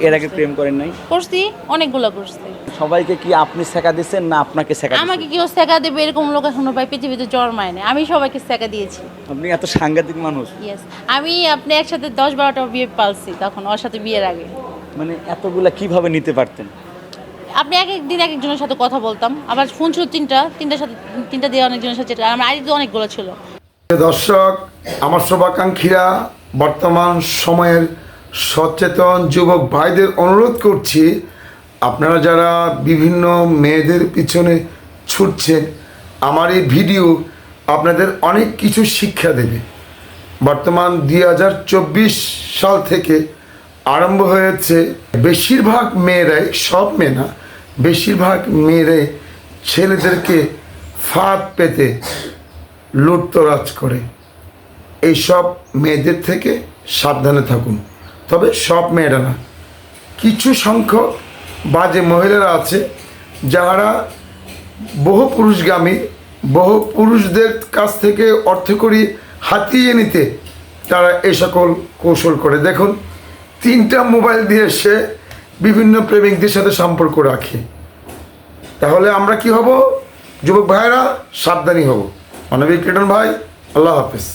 এর আগে প্রেম করেন নাই? করছি, অনেকগুলো করছি। সবাইকে কি আপনি ছেকা দিচ্ছেন না আপনাকে ছেকা দিচ্ছেন? আমাকে কেউ ছেকা দেবে এরকম লোক এখনো ভাই পৃথিবীতে জন্মায় না। আমি সবাইকে ছেকা দিয়েছি। আপনি এত সাংঘাতিক মানুষ। ইয়েস, আমি আপনি একসাথে 10-12টা বিয়ে পালছি তখন ওর সাথে বিয়ের আগে। মানে এতগুলা কিভাবে নিতে পারতেন? আপনি এক এক দিন এক একজনের সাথে কথা বলতাম, আবার ফোন ছিল তিনটার সাথে, তিনটা দিয়ে অনেকজনের সাথে, আমার আইডি তো অনেকগুলো ছিল। দর্শক, আমার শুভাকাঙ্ক্ষীরা, বর্তমান সময়ের সচেতন যুবক ভাইদের অনুরোধ করছি, আপনারা যারা বিভিন্ন মেয়েদের পিছনে ছুটছেন, আমার এই ভিডিও আপনাদের অনেক কিছু শিক্ষা দেবে। বর্তমান 2024 সাল থেকে আরম্ভ হয়েছে, বেশিরভাগ মেয়েরাই, সব মেয়ে না, বেশিরভাগ মেয়েরাই ছেলেদেরকে ফাঁদ পেতে লুটতরাজ করে। এইসব মেয়েদের থেকে সাবধানে থাকুন। তবে সব মেয়েরা না, কিছু সংখ্যক বাজে মহিলারা আছে যারা বহু পুরুষগামী, বহু পুরুষদের কাছ থেকে অর্থকড়ি হাতিয়ে নিতে তারা এই সকল কৌশল করে। দেখুন, 3টা মোবাইল দিয়ে সে বিভিন্ন প্রেমিকদের সাথে সম্পর্ক রাখে। তাহলে আমরা কি হব? যুবক ভাইয়েরা সাবধানী হব। মানবিক রিটন ভাই, আল্লাহ হাফেজ।